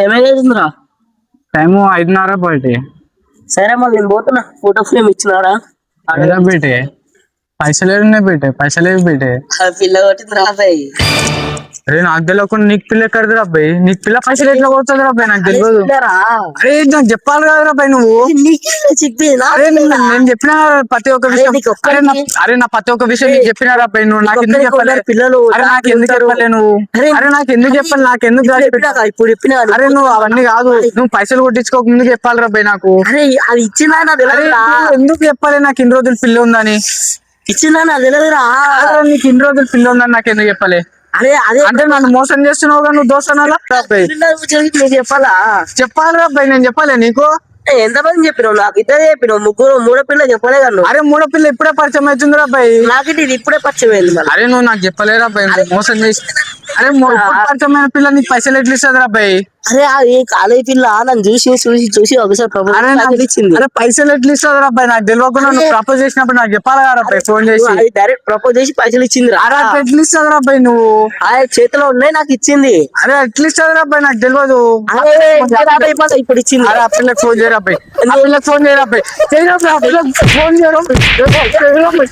ఏమైందిరా? టైము 5:30 బయట. సరే మళ్ళీ నేను పోతున్నా. ఫోటో ఫ్రేమ్ ఇచ్చినారా? ఏదో బీటే పైసలు ఉన్నాయి బీటే, పైసలు ఏవి బీటే? పిల్ల కొట్టింది రాబాయి. అరే నాకు తెలియకుండా నీకు పిల్ల ఎక్కడిది రాబాయి? నీకు పిల్ల పైసలు ఎట్లా పోతుంది రాబాయి? నాకు తెలియదు. అరే నాకు చెప్పాలి కదా రాబాయి నువ్వు. అరే నేను చెప్పిన ప్రతి ఒక్క విషయం. అరే నా ప్రతి ఒక్క విషయం నీకు చెప్పిన రాబాయి. నువ్వు నాకు ఎందుకు చెప్పలేదు పిల్లలు? అరే నాకు ఎందుకు చెప్పలే నువ్వు? అరే నాకు ఎందుకు చెప్పాలి? నాకు ఎందుకు ఇప్పుడు చెప్పిన? అరే నువ్వు అవన్నీ కాదు, నువ్వు పైసలు కొట్టించుకోక ముందుకు చెప్పాలి రాబాయి నాకు. అరే అది ఇచ్చిందా? ఎందుకు చెప్పాలి నాకు ఇన్ని రోజులు పిల్ల ఉందని? ఇచ్చిందా? తెలియదురా. నీకు ఇన్ని రోజులు పిల్ల ఉందని నాకు ఎందుకు చెప్పలే? అరే అదే అంటే నన్ను మోసం చేస్తున్నావు, నువ్వు దోస్తున్నాలా? చెప్పాలా? చెప్పాలి రాబాయి, నేను చెప్పాలి నీకు. ఎంతమంది చెప్పినావు? నాకు ఇద్దరు చెప్పినావు, ముగ్గురు మూడో పిల్ల చెప్పలే కదా. అరే మూడో పిల్ల ఇప్పుడే పరిచయం అవుతుంది రాబాయి. నాకంటే ఇది ఇప్పుడే పరిచయం అయింది. అరే నువ్వు నాకు చెప్పలే రాబాయి, మోసం చేసి. అరే పరిచయమైన పిల్ల నీకు పైసలు ఎట్లా ఇస్తుంది రాబాయి? అరే అది కాలేజీ పిల్ల నన్ను చూసి చూసి చూసి ఒకసారి అరే నాకు ఇచ్చింది. అరే పైసలు ఎట్లా ఇస్తుంది రాబాయి? నాకు తెలియకుండా నువ్వు ప్రపోజ్ చేసినప్పుడు నాకు చెప్పాలి కదా రాబాయి ఫోన్ చేసి. డైరెక్ట్ ప్రపోజ్ చేసి పైసలు ఇచ్చింది. అరే ఎట్లా ఇస్తుంది రాబాయి నువ్వు? చేతిలో ఉన్నాయి నాకు ఇచ్చింది. అరే ఎట్లా ఇస్తుంది రాబాయి? నాకు తెలియదు. ఇప్పుడు ఇచ్చింది. అరే ఆ పిల్లకి ఫోన్ చేయరాబాయి, ఆ పిల్లకి ఫోన్ చేయరాబాయి, ఫోన్ చేయరాబాయి.